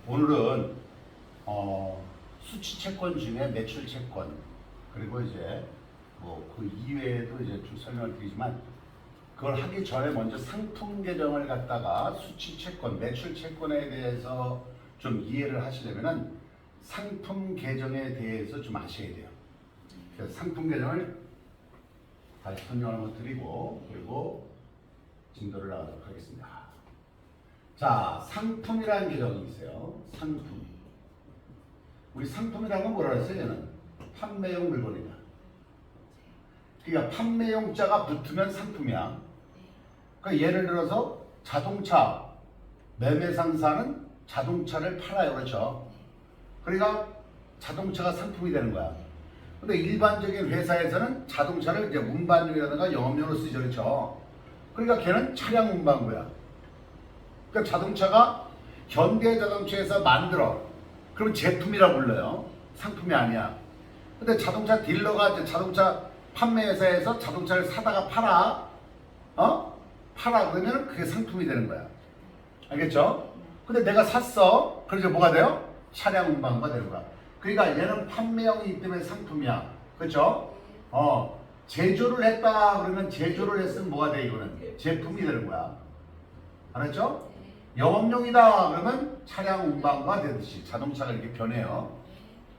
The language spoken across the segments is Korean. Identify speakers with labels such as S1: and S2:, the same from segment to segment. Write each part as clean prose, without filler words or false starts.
S1: 오늘은 수치 채권 중에 매출 채권 그리고 이제 뭐 그 이외에도 이제 좀 설명을 드리지만 그걸 하기 전에 먼저 상품 계정을 갖다가 수치 채권, 매출 채권에 대해서 좀 이해를 하시려면은 상품 계정에 대해서 좀 아셔야 돼요. 그래서 상품 계정을 다시 설명을 한번 드리고 그리고 진도를 나가도록 하겠습니다. 자, 상품이라는 계정이 있어요. 상품. 우리 상품이라는 건 뭐라 그랬어요? 얘는 판매용 물건이다. 그러니까 판매용자가 붙으면 상품이야. 그러니까 예를 들어서 자동차 매매상사는 자동차를 팔아요. 그렇죠? 그러니까 자동차가 상품이 되는 거야. 근데 일반적인 회사에서는 자동차를 이제 운반용이라든가 영업용으로 쓰죠. 그렇죠? 그러니까 걔는 차량 운반구야. 그러니까 자동차가 현대자동차에서 만들어. 그럼 제품이라 불러요. 상품이 아니야. 근데 자동차 딜러가 이제 자동차 판매회사에서 자동차를 사다가 팔아. 팔아. 그러면 그게 상품이 되는 거야. 알겠죠? 근데 내가 샀어. 그래서 뭐가 돼요? 차량 운반구가 되는 거야. 그러니까 얘는 판매형이기 때문에 상품이야. 그렇죠? 제조를 했다 그러면 제조를 했으면 뭐가 돼? 이거는 제품이 되는 거야. 알았죠? 영업용이다 그러면 차량 운반과 되듯이 자동차가 이렇게 변해요.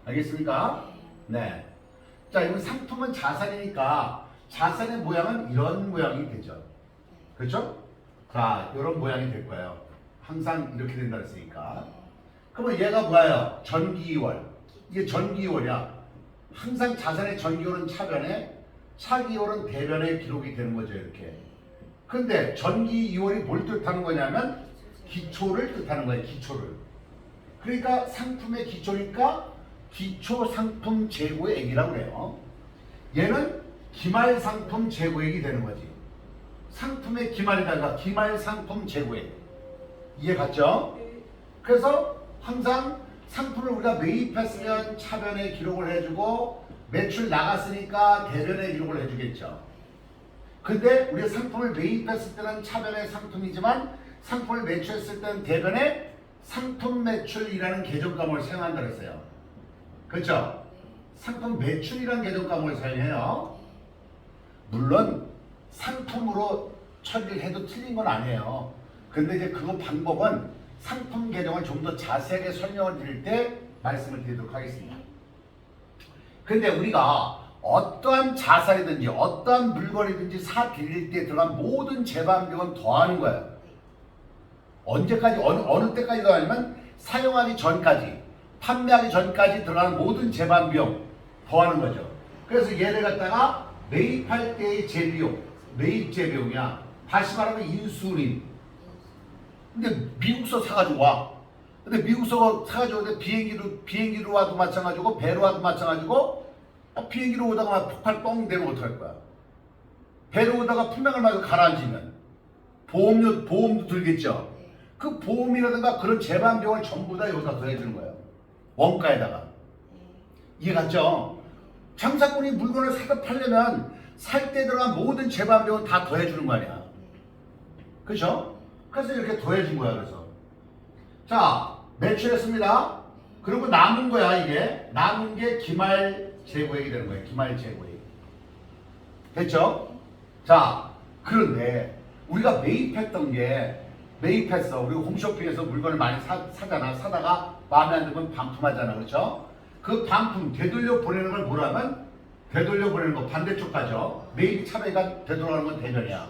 S1: 알겠습니까? 네. 자, 이건 상품은 자산이니까 자산의 모양은 이런 모양이 되죠. 그렇죠? 자, 이런 모양이 될 거예요. 항상 이렇게 된다 했으니까. 그러면 얘가 뭐예요? 전기이월. 이게 전기이월이야. 항상 자산의 전기이월은 차변에, 차기이월은 대변에 기록이 되는 거죠. 이렇게. 근데 전기이월이 뭘 뜻하는 거냐면 기초를 뜻하는 거예요. 기초를. 그러니까 상품의 기초니까 기초 상품 재고액이라고 그래요. 얘는 기말 상품 재고액이 되는 거지. 상품의 기말이다가 기말 상품 재고액. 이해 갔죠? 그래서 항상 상품을 우리가 매입했으면 차변에 기록을 해주고 매출 나갔으니까 대변에 기록을 해주겠죠. 근데 우리가 상품을 매입했을 때는 차변의 상품이지만 상품을 매출했을 때는 대변에 상품 매출이라는 계정과목을 사용한다고 했어요. 그렇죠? 상품 매출이라는 계정과목을 사용해요. 물론 상품으로 처리를 해도 틀린 건 아니에요. 근데 이제 그 방법은 상품 계정을 좀 더 자세하게 설명을 드릴 때 말씀을 드리도록 하겠습니다. 근데 우리가 어떠한 자산이든지 어떠한 물건이든지 사 드릴 때 들어간 모든 재반비용은 더하는 거예요. 언제까지 어느 때까지 더하냐면 사용하기 전까지 판매하기 전까지 들어가는 모든 재반비용 더하는 거죠. 그래서 얘를 갖다가 매입할 때의 재비용, 매입 재비용이야. 다시 말하면 인수인. 근데 미국서 사가지고 와. 근데 미국서 사가지고 오는데 비행기로 와도 마찬가지고 배로 와도 마찬가지고 비행기로 오다가 폭발 뻥 되면 어떡할 거야? 배로 오다가 품명을 맞아 가라앉으면 보험도 들겠죠? 그 보험이라든가 그런 재반비용을 전부 다 여기다 더해주는 거예요. 원가에다가. 이해 갔죠? 장사꾼이 물건을 사다 팔려면 살 때 들어간 모든 재반비용은 다 더해주는 거 아니야. 그렇죠? 그래서 이렇게 더해준 거야. 그래서 자, 매출했습니다. 그리고 남은 거야. 이게 남은 게 기말 재고액이 되는 거예요. 기말 재고액. 됐죠? 자, 그런데 우리가 매입했던 게 매입했어. 우리 홈쇼핑에서 물건을 많이 사잖아. 사다가 마음에 안 들면 반품하잖아. 그렇죠? 그 반품 되돌려 보내는 걸 뭐라면 되돌려 보내는 거 반대쪽 가죠. 매입이 차례가 되돌아가는 건 대변이야.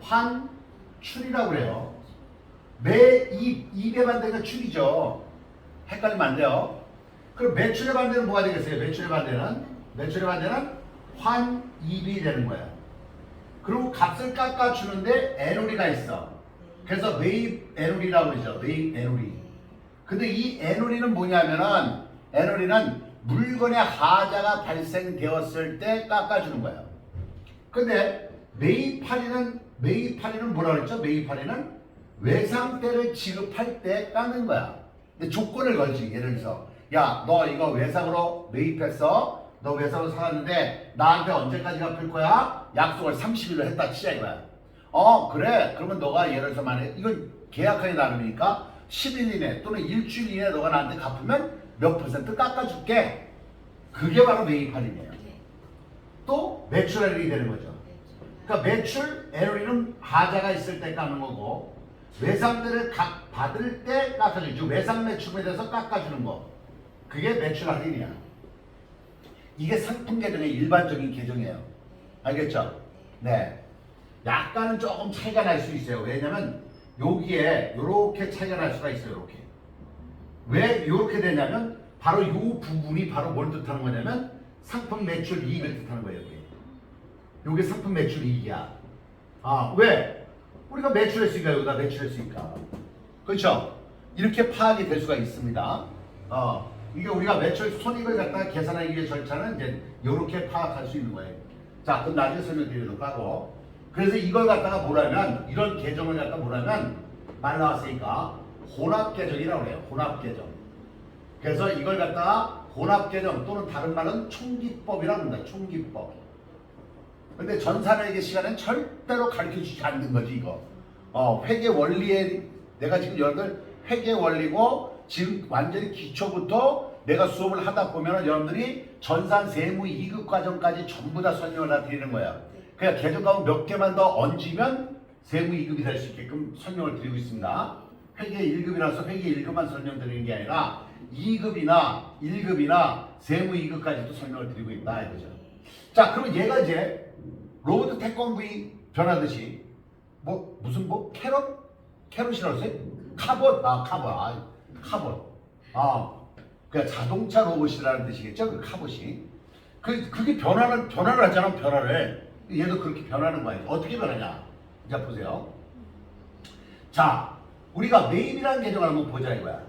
S1: 환출이라고 그래요. 매입의 반대가 출이죠. 헷갈리면 안 돼요. 그럼 매출의 반대는 뭐가 되겠어요? 매출의 반대는 환입이 되는 거예요. 그리고 값을 깎아주는데 애놀이가 있어. 그래서 매입 애놀이라고 그러죠. 매입 애놀이. 근데 이 애놀이는 뭐냐면은 애놀이는 물건의 하자가 발생되었을 때 깎아주는 거예요. 근데 매입할인은 뭐라 그랬죠? 매입할인은 외상대를 지급할 때 깎는 거야. 근데 조건을 걸지. 예를 들어서 야, 너 이거 외상으로 매입했어. 너 외상으로 사왔는데 나한테 언제까지 갚을 거야? 약속을 30일로 했다 치자 이거야. 그래. 그러면 너가 예를 들어서 만약에 이건 계약하기 나름이니까 10일 이내 또는 일주일 이내 너가 나한테 갚으면 몇 퍼센트 깎아줄게. 그게 바로 매입 할인이에요. 또 매출 할인이 되는 거죠. 그러니까 매출 에너리는 하자가 있을 때 깎는 거고 외상들을 받을 때 깎아주죠. 외상 매출에 대해서 깎아주는 거. 그게 매출 할인이야. 이게 상품 계정의 일반적인 계정이에요. 알겠죠? 네. 약간은 조금 차이가 날 수 있어요. 왜냐면 여기에 이렇게 차이가 날 수가 있어요. 이렇게. 왜 이렇게 되냐면 바로 이 부분이 바로 뭘 뜻하는 거냐면 상품 매출 이익을 뜻하는 거예요. 이게 상품 매출 이익이야. 아, 왜? 우리가 매출했으니까 여기다 매출했으니까. 그렇죠? 이렇게 파악이 될 수가 있습니다. 이게 우리가 매출 손익을 갖다가 계산하기 위해 절차는 이제 이렇게 파악할 수 있는 거예요. 자, 그럼 나중에 설명드리도록 하고. 그래서 이걸 갖다가 뭐라면 이런 계정을 갖다가 뭐라면 말 나왔으니까 혼합 계정이라고 해요. 혼합 계정. 그래서 이걸 갖다가 혼합 계정 또는 다른 말은 총기법이라고 합니다. 총기법. 근데 전산회계 시간엔 절대로 가르쳐주지 않는 거지 이거. 회계 원리에 내가 지금 여러분들 회계 원리고 지금 완전히 기초부터 내가 수업을 하다 보면은 여러분들이 전산 세무 2급 과정까지 전부 다 설명을 다 드리는 거야. 그냥 계정 가면 몇 개만 더 얹으면 세무 2급이 될 수 있게끔 설명을 드리고 있습니다. 회계 1급이라서 회계 1급만 설명드리는 게 아니라 2급이나 1급이나 세무 2급까지도 설명을 드리고 있다 이거죠. 자, 그러면 얘가 이제 로드 태권브이 변하듯이 무슨 캐럿이라고 했어요? 카봇. 그러니까 자동차 로봇이라는 뜻이겠죠? 그 카봇이. 그게 변화를 하잖아. 변화를. 얘도 그렇게 변하는 거예요. 어떻게 변하냐? 자, 보세요. 자, 우리가 매입이라는 계정을 한번 보자 이거야.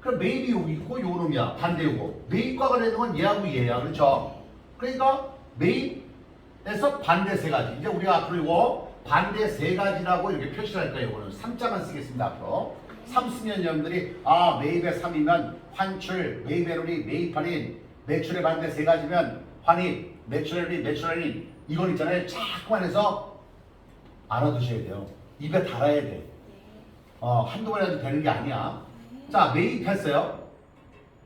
S1: 그럼 매입이 여기 있고 요 놈이야. 반대 요거. 매입과 관련된 건 얘하고 얘야. 그렇죠? 그러니까 매입에서 반대 세 가지. 이제 우리가 앞으로 이거 반대 세 가지라고 이렇게 표시를 할 거예요. 이거는 3자만 쓰겠습니다. 앞으로. 3 쓰면 여러분들이 매입의 3이면 환출, 매입 에너리, 매입 할인, 매출의 반대 세 가지면 환입, 매출 에너리, 매출 할인 이건 있잖아요. 자꾸만 해서 알아두셔야 돼요. 입에 달아야 돼. 한두 번 해도 되는 게 아니야. 자, 매입했어요.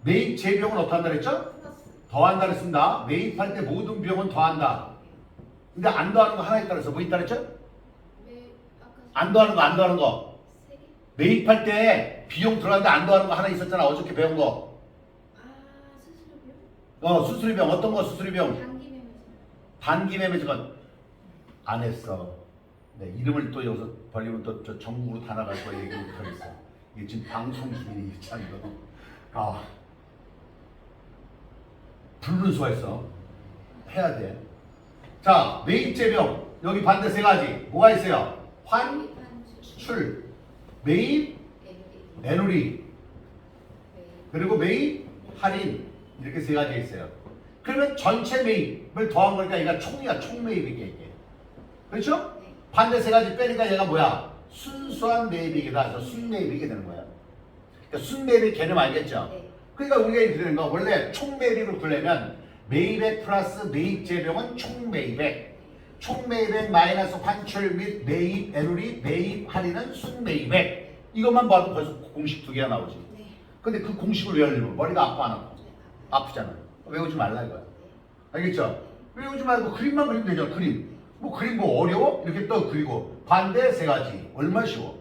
S1: 매입 재비용은 어떻게 한다 그랬죠? 더한다 그랬습니다. 매입할 때 모든 비용은 더한다. 근데 안 더하는 거 하나 있다 그래서 뭐 있다 그랬죠? 안 더하는 거. 매입할 때 비용 들어갔는데 안 더하는 거 하나 있었잖아. 어저께 배운 거. 수수료비용? 수수료비용. 어떤 거 수수료비용? 단기 매매지건 안 했어. 네, 이름을 또 여기서 벌리면 또 저 전국으로 다 나갈 거야. 얘기 못하겠어. 이게 지금 방송 기밀이 참 이거. 부르는 수가 있어. 해야 돼. 자, 매입재병. 여기 반대 세 가지. 뭐가 있어요? 환출, 매입, 에누리, 그리고 매입, 할인. 이렇게 세 가지가 있어요. 그러면 전체 매입을 더한 거니까 얘가 총이야. 총매입이게 이게. 그렇죠? 반대 세 가지 빼니까 얘가 뭐야? 순수한 매입이기다. 그래서 순매입이게 되는 거야. 그러니까 순매입의 개념 알겠죠? 그러니까 우리가 이렇게 되는 거 원래 총매입을 구려면 매입액 플러스 매입재병은 총매입액, 총매입액 마이너스 환출 및 매입 에누리, 매입 할인은 순매입액. 이것만 봐도 벌써 공식 두 개가 나오지. 근데 그 공식을 외우려면 머리가 아파 안 아파? 아프잖아. 외우지 말라 이거야. 알겠죠? 외우지 말고 그림만 그리면 되잖아. 그림. 그림 뭐 어려워? 이렇게 또 그리고 반대 세 가지. 얼마 쉬워?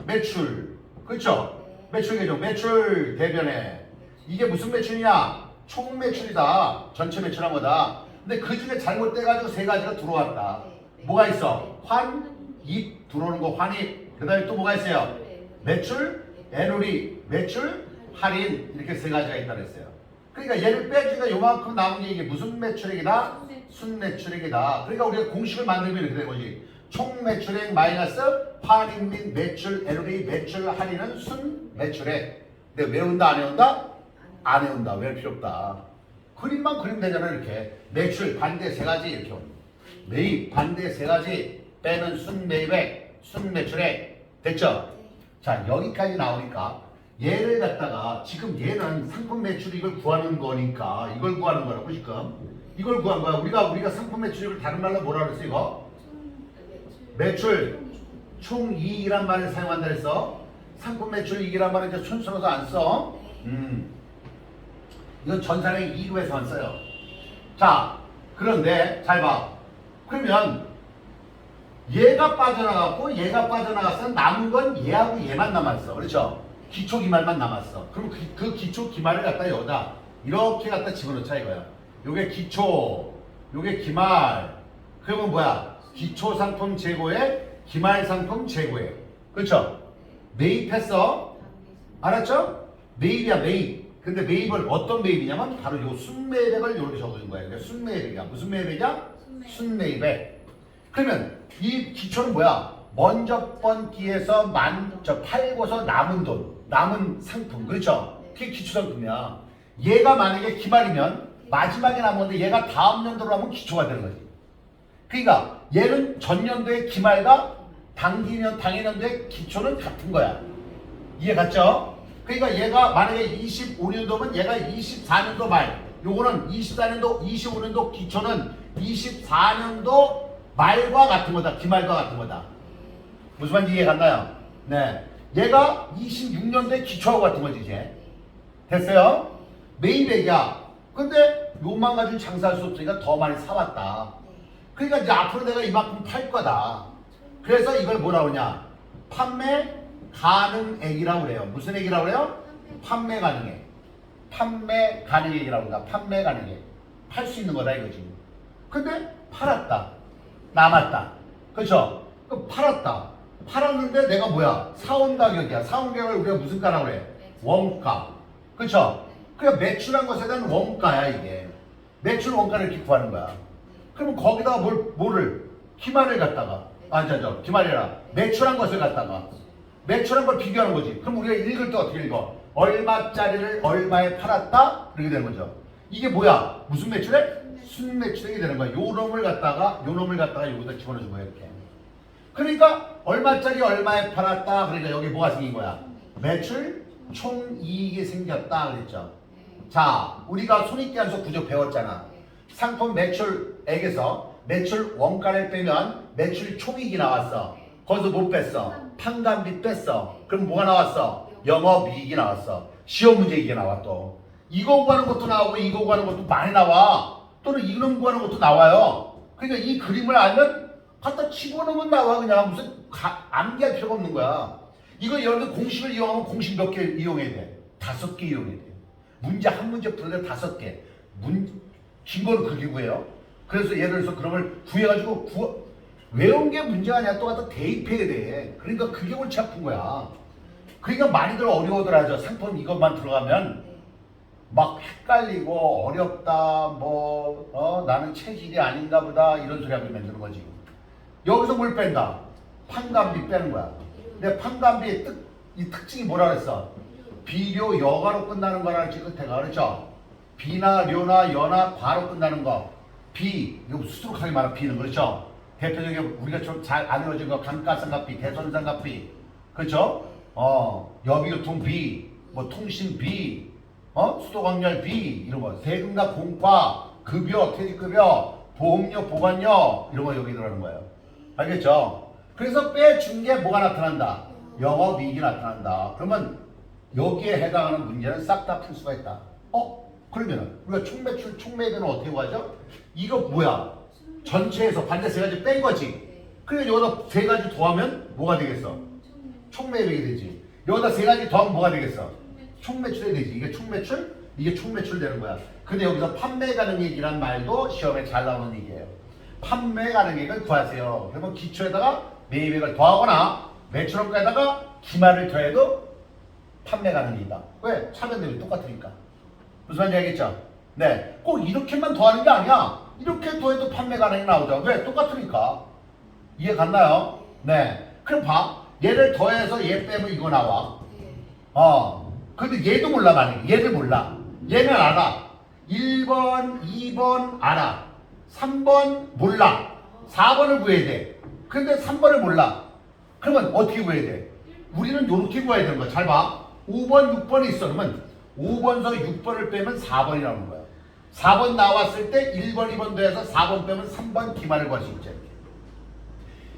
S1: 매출. 그렇죠? 매출 계정. 매출 대변에. 이게 무슨 매출이냐? 총 매출이다. 전체 매출한 거다. 근데 그 중에 잘못돼가지고 세 가지가 들어왔다. 뭐가 있어? 환입 들어오는 거 환입. 그 다음에 또 뭐가 있어요? 매출, 에누리, 매출, 할인. 이렇게 세 가지가 있다 그랬어요. 그러니까 얘를 빼주니까 요만큼 남은 게 이게 무슨 매출액이다? 순매출액이다. 그러니까 우리가 공식을 만들면 이렇게 되는 거지. 총 매출액 마이너스 할인 및 매출, 에누리, 매출, 할인은 순매출액. 근데 외운다 안 외운다? 안 외운다. 외울 필요 없다. 그림만 그리면 되잖아. 이렇게 매출 반대 세 가지 이렇게 매입 반대 세 가지 빼는 순매입액, 순매출액. 됐죠? 자, 여기까지 나오니까 얘를 갖다가 지금 얘는 상품 매출이익을 구하는 거니까 이걸 구하는 거라고 지금. 이걸 구한 거야. 우리가 상품 매출이익을 다른 말로 뭐라 그랬어 이거? 매출 총이익이란 말을 사용한다 그랬어. 상품 매출 이익이란 말은 이제 촌스러워서 안 써. 이건 전산의 2루에서만 써요. 자, 그런데 잘 봐. 그러면 얘가 빠져나가서 남은 건 얘하고 얘만 남았어. 그렇죠? 기초 기말만 남았어. 그럼 그 기초 기말을 갖다 여기다 이렇게 갖다 집어넣자 이거야. 요게 기초, 요게 기말. 그러면 뭐야? 기초 상품 재고에 기말 상품 재고에. 그렇죠? 매입했어. 알았죠? 매입이야, 매입. 근데 매입을 어떤 매입이냐면 바로 요 순매입액을 이렇게 적어준 거야. 이게 순매입액이야. 무슨 매입액이야? 순매입액. 그러면 이 기초는 뭐야? 먼저 번기에서 팔고서 남은 돈, 남은 상품. 그렇죠? 그게 기초 상품이야. 얘가 만약에 기말이면 마지막에 남은 건데 얘가 다음 연도로 하면 기초가 되는 거지. 그러니까 얘는 전년도의 기말과 당해년도의 기초는 같은 거야. 이해 갔죠? 그러니까 얘가 만약에 25년도면 얘가 24년도 말, 요거는 24년도, 25년도 기초는 24년도 말과 같은 거다. 기말과 같은 거다. 무슨 말인지 이해 갔나요? 네. 얘가 26년도에 기초하고 같은 거지 이제. 됐어요? 매입액이야. 근데 요만 가지고 장사할 수 없으니까 더 많이 사왔다. 그러니까 이제 앞으로 내가 이만큼 팔 거다. 그래서 이걸 뭐라고 하냐? 판매 가능액이라고 그래요. 무슨 액이라고 그래요? 판매 가능액. 판매 가능액이라고 한다. 판매 가능액. 팔 수 있는 거다 이거지. 근데 팔았다. 남았다. 그렇죠? 그럼 팔았다. 팔았는데 내가 뭐야? 사온 가격이야. 사온 가격을 우리가 무슨 가라고 그래? 원가. 그렇죠? 그러니까 매출한 것에 대한 원가야 이게. 매출 원가를 이렇게 구하는 거야. 그러면 거기다가 뭐를 기말을 갖다가 기말이라 매출한 것을 갖다가 매출한 걸 비교하는 거지. 그럼 우리가 읽을 때 어떻게 읽어? 얼마짜리를 얼마에 팔았다? 그렇게 되는 거죠. 이게 뭐야? 무슨 매출액? 순매출액이 되는 거야. 요 놈을 갖다가 여기다 집어넣어준 거야 이렇게. 그러니까 얼마짜리 얼마에 팔았다. 그러니까 여기 뭐가 생긴 거야? 매출 총이익이 생겼다 그랬죠. 자, 우리가 손익계산서 구조 배웠잖아. 상품 매출액에서 매출 원가를 빼면 매출 총이익이 나왔어. 거기서 못 뺐어. 판관비 뺐어. 그럼 뭐가 나왔어? 영업이익이 나왔어. 시험 문제 이게 나와 또. 이거 구하는 것도 나오고 이거 구하는 것도 많이 나와. 또는 이놈 구하는 것도 나와요. 그러니까 이 그림을 알면 갖다 집어넣으면 나와. 그냥 무슨 암기할 필요가 없는 거야. 이거 여러분들 공식을 이용하면 공식 몇 개 이용해야 돼? 5개 이용해야 돼. 문제 한 문제 풀는데 5개. 긴 거는 그게 구해요. 그래서 예를 들어서 그런 걸 구해가지고 외운 게 문제가 아니야. 또 갖다 대입해야 돼. 그러니까 그게 골치 아픈 거야. 그러니까 많이들 어려워들 하죠. 상품 이것만 들어가면 막 헷갈리고 어렵다. 나는 체질이 아닌가 보다. 이런 소리 하고 만드는 거지. 여기서 뭘 뺀다? 판관비 빼는 거야. 근데 판관비의 이 특징이 뭐라 그랬어? 비료 여가로 끝나는 거라는 끝에가 그렇죠? 비나 료나 여나 과로 끝나는 거. 비, 이거 수두룩하게 말하면 비는 그렇죠? 대표적인 우리가 좀 잘 안 외워진 거 감가상각비, 대손상각비, 그렇죠? 여비교통비, 통신비, 수도광열비 이런 거, 세금과 공과, 급여, 퇴직급여, 보험료, 보관료 이런 거 여기 들어가는 거예요. 알겠죠? 그래서 빼준 게 뭐가 나타난다? 영업이익이 나타난다. 그러면 여기에 해당하는 문제는 싹 다 풀 수가 있다. 그러면 우리가 총매출, 총매입은 어떻게 구하죠? 이거 뭐야? 전체에서 반대 세 가지 뺀 거지. 그러니까 여기다 세 가지 더하면 뭐가 되겠어? 총매입이 되지. 여기다 세 가지 더하면 뭐가 되겠어? 총매출이 되지. 이게 총매출? 이게 총매출 되는 거야. 근데 여기서 판매 가능액이란 말도 시험에 잘 나오는 얘기예요. 판매 가능액을 구하세요. 그러면 기초에다가 매입액을 더하거나 매출원가에다가 기말을 더해도 판매 가능이다. 왜? 차변 대비 똑같으니까. 무슨 말인지 알겠죠? 네. 꼭 이렇게만 더하는 게 아니야. 이렇게 더해도 판매 가능이 나오죠. 왜? 똑같으니까. 이해 갔나요? 네. 그럼 봐. 얘를 더해서 얘 빼면 이거 나와. 근데 얘도 몰라, 만약에. 얘를 몰라. 얘는 알아. 1번, 2번 알아. 3번 몰라. 4번을 구해야 돼. 근데 3번을 몰라. 그러면 어떻게 구해야 돼? 우리는 요렇게 구해야 되는 거야. 잘 봐. 5번, 6번이 있어. 그러면 5번서 6번을 빼면 4번이 나오는 거야. 4번 나왔을 때 1번, 2번 더해서 4번 빼면 3번 기말을 구할 수 있지.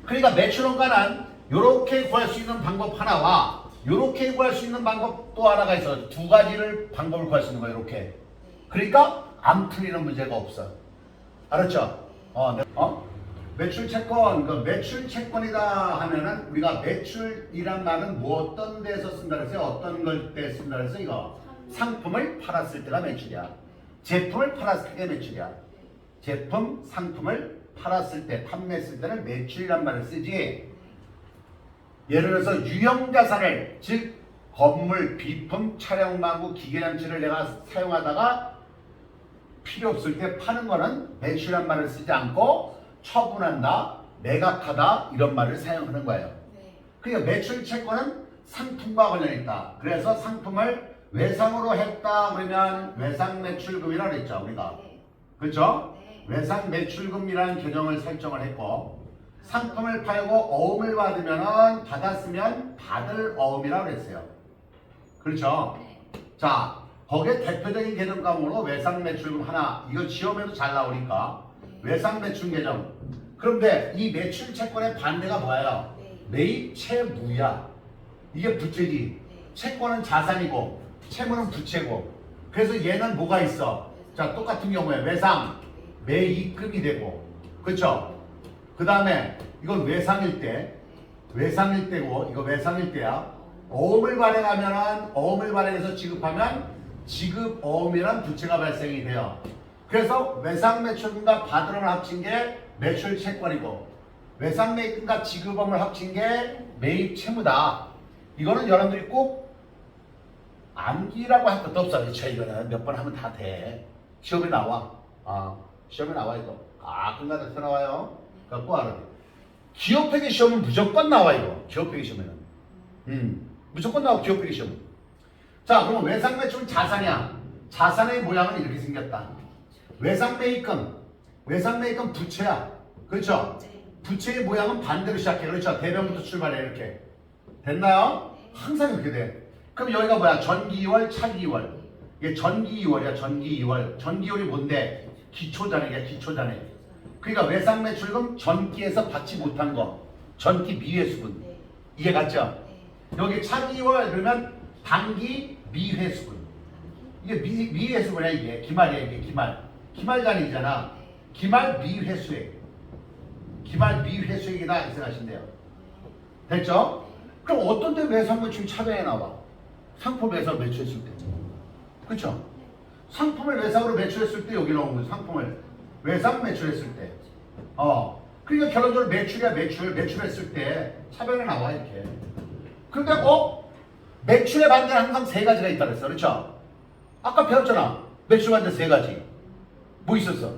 S1: 그러니까 매출원가는 요렇게 구할 수 있는 방법 하나와 이렇게 구할 수 있는 방법 또 하나가 있어. 두 가지를 방법을 구할 수 있는 거야. 이렇게. 그러니까 안 풀리는 문제가 없어. 알았죠? 매출 채권, 그 매출 채권이다 하면은 우리가 매출이란 말은 뭐 어떤 데서 쓴다 그랬어요? 어떤 걸 때 쓴다 그랬어요? 이거 상품을 팔았을 때가 매출이야. 제품을 팔았을 때가 매출이야. 제품, 상품을 팔았을 때, 판매했을 때는 매출이란 말을 쓰지. 예를 들어서 유형자산을, 즉 건물, 비품, 촬영망구, 기계장치를 내가 사용하다가 필요 없을 때 파는 거는 매출이란 말을 쓰지 않고 처분한다, 매각하다 이런 말을 사용하는 거예요. 그러니까 매출 채권은 상품과 관련이 있다. 그래서 상품을 외상으로 했다 그러면 외상 매출금이라고 했죠 우리가. 그렇죠? 외상 매출금이라는 개념을 설정을 했고, 상품을 팔고 어음을 받으면은 받았으면 받을 어음이라고 그랬어요. 그렇죠? 자, 거기에 대표적인 개념 과목으로 외상 매출금 하나, 이거 시험에도 잘 나오니까 외상 매출 개념. 그런데 이 매출 채권의 반대가 뭐예요? 매입 채무야. 이게 부채지. 채권은 자산이고 채무는 부채고. 그래서 얘는 뭐가 있어? 자, 똑같은 경우에 외상 매입금이 되고, 그렇죠? 그 다음에 이건 외상일 때고, 이거 외상일 때야. 어음을 발행하면은, 어음을 발행해서 지급하면 지급 어음이란 부채가 발생이 돼요. 그래서 외상 매출금과 받으러를 합친 게 매출 채권이고, 외상 매입금과 지급어음을 합친 게 매입 채무다. 이거는 여러분들이 꼭 암기라고 할 것도 없어. 그렇죠? 이거는 몇 번 하면 다 돼. 시험에 나와. 시험에 나와 이거. 가끔가다 나와요. 그러니까 꼭 알아야 돼. 기업회계 시험은 무조건 나와 이거. 기업회계 시험에는. 무조건 나와 기업회계 시험. 자, 그럼 외상 매출은 자산이야. 자산의 모양은 이렇게 생겼다. 외상 매입금. 외상 매입금 부채야. 그렇죠? 부채의 모양은 반대로 시작해. 그렇죠? 대변부터 출발해 이렇게. 됐나요? 항상 이렇게 돼. 그럼 여기가 뭐야? 전기 2월, 차기 2월. 이게 전기 2월이야. 전기 2월. 전기 2월이 뭔데? 기초잔액이야. 기초잔액. 그러니까 외상 매출금 전기에서 받지 못한 거. 전기 미회수분. 이해 갔죠? 여기 차기 2월 그러면 단기 미회수분. 이게 미회수분이야 이게. 기말이야 이게 기말. 기말잔액이잖아. 기말 미회수액. 기말 미회수액이다 이 생각하신대요. 됐죠? 그럼 어떤 때 외상 매출 차변에 나와? 상품 외상 매출했을 때. 그렇죠? 상품을 외상으로 매출했을 때 여기 나오는 거예요. 상품을 외상 매출했을 때. 그러니까 결론적으로 매출이야 매출했을 때 차변에 나와 이렇게. 근데 매출의 반대는 항상 세 가지가 있다 그랬어. 그렇죠? 아까 배웠잖아. 매출 반대 세 가지. 뭐 있었어?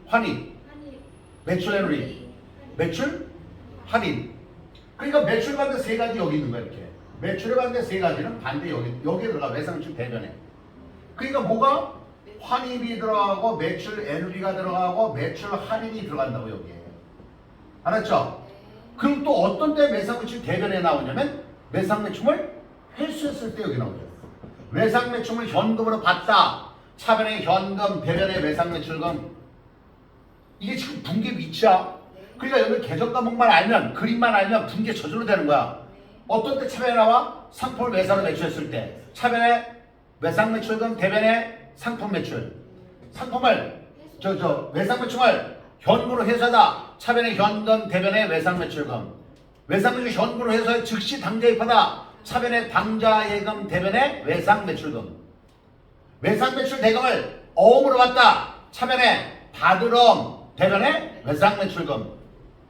S1: 환입, 매출 에너리, 매출, 할인. 그러니까 매출 반대 세 가지 여기 있는 거야 이렇게. 매출의 반대 세 가지는 반대 여기에 들어가. 외상매출 대변에. 그러니까 뭐가? 환입이 들어가고 매출 에너리가 들어가고 매출 할인이 들어간다고 여기에. 알았죠? 그럼 또 어떤 때 외상매출 대변에 나오냐면 외상매출을 회수했을 때 여기 나오죠. 외상매출을 현금으로 받다. 차변에 현금, 대변에 외상매출금. 이게 지금 분계 위치야. 그러니까 여기 계정 과목만 알면, 그림만 알면 분계 저절로 되는 거야. 어떤 때 차변에 나와? 상품을 외상으로 매출했을 때. 차변에 외상 매출금, 대변에 상품 매출. 상품을 외상 매출을 현금으로 회수하다. 차변에 현금, 대변에 외상 매출금. 외상 매출 현금으로 회수해 즉시 당좌입하다. 차변에 당좌 예금, 대변에 외상 매출금. 외상 매출 대금을 어음으로 받다. 차변에 받을 어음, 대변에 외상 매출금.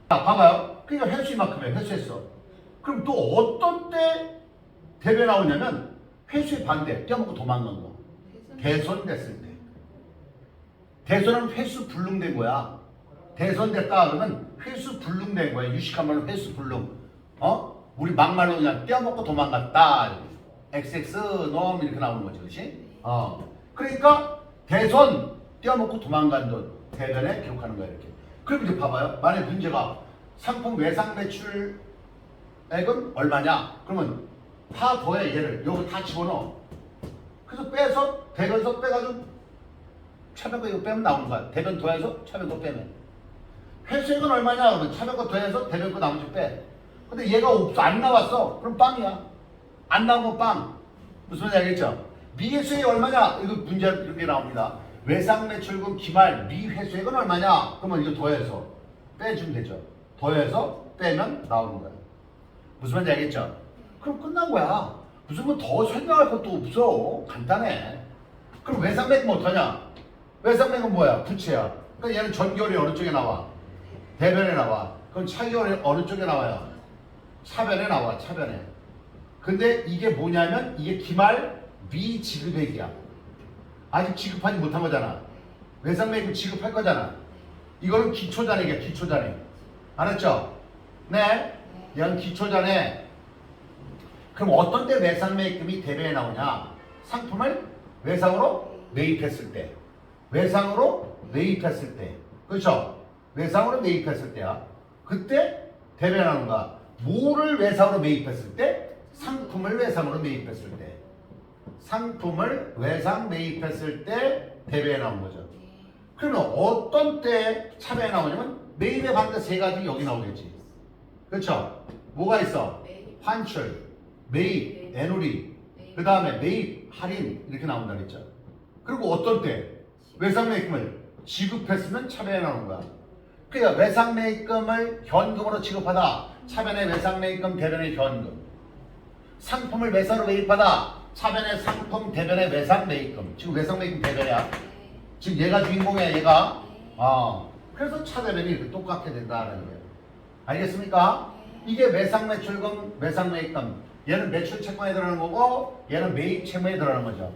S1: 자, 봐봐요. 그러니까 회수 이만큼이야. 회수했어. 그럼 또 어떤 때 대변 나오냐면 회수의 반대, 떼어먹고 도망간 거. 대손됐을 때. 대손은 회수 불능된 거야. 대손됐다 그러면 회수 불능된 거야. 유식한 말로 회수 불능. 우리 막말로 그냥 떼어먹고 도망갔다. XX 놈 이렇게 나오는 거죠. 그렇지? 그러니까 대손 떼어먹고 도망간 돈 대변에 기록하는 거야 이렇게. 그럼 이제 봐봐요. 만약 문제가 상품 외상 매출 액은 얼마냐? 그러면 다 더해 얘를 여기 다 집어넣어. 그래서 빼서 대변에서 빼가지고 차변 거 이거 빼면 나오는 거야. 대변 더해서 차변 거 빼면 회수액은 얼마냐? 그러면 차변 거 더해서 대변 거 나머지 빼. 근데 얘가 없어. 안 나왔어. 그럼 빵이야. 안 나오면 빵. 무슨 말인지 알겠죠? 미회수액이 얼마냐? 이거 문제 이렇게 나옵니다. 외상 매출금 기말 미회수액은 얼마냐? 그러면 이거 더해서 빼주면 되죠. 더해서 빼면 나오는 거야. 무슨 말인지 알겠죠? 그럼 끝난 거야. 무슨 뭐 더 설명할 것도 없어. 간단해. 그럼 외상매금 어떠냐? 외상매금은 뭐야? 부채야. 그러니까 얘는 전결이 어느 쪽에 나와? 대변에 나와. 그럼 차결이 어느 쪽에 나와요? 차변에 나와. 차변에. 근데 이게 뭐냐면 이게 기말 미지급액이야. 아직 지급하지 못한 거잖아. 외상매금 지급할 거잖아. 이거는 기초잔액이야. 기초잔액. 알았죠? 네. 얘는 기초잔액. 그럼 어떤 때 외상매입금이 대변에 나오냐? 상품을 외상으로 매입했을 때. 외상으로 매입했을 때. 그렇죠? 외상으로 매입했을 때야. 그때 대변에 나오는 거야. 뭐를 외상으로 매입했을 때? 상품을 외상으로 매입했을 때. 상품을 외상 매입했을 때 대변에 나온 거죠. 그러면 어떤 때 차변에 나오냐면 매입에 관계 세 가지 여기 나오겠지. 그렇죠? 뭐가 있어? 환출, 매입, 애누리, 그 다음에 매입, 할인 이렇게 나온다 그랬죠. 그리고 어떤 때 외상매입금을 지급했으면 차변에 나오는 거야. 그러니까 외상매입금을 현금으로 지급하다 차변에 외상매입금, 대변에 현금. 상품을 외상으로 매입하다 차변에 상품, 대변에 외상매입금. 지금 외상매입금 대변이야. 지금 얘가 주인공이야. 얘가. 그래서 차대변이 이렇게 똑같게 된다는 거예요. 알겠습니까? 이게 외상매출금, 외상매입금. 얘는 매출 채권에 들어가는 거고 얘는 매입 채무에 들어가는 거죠.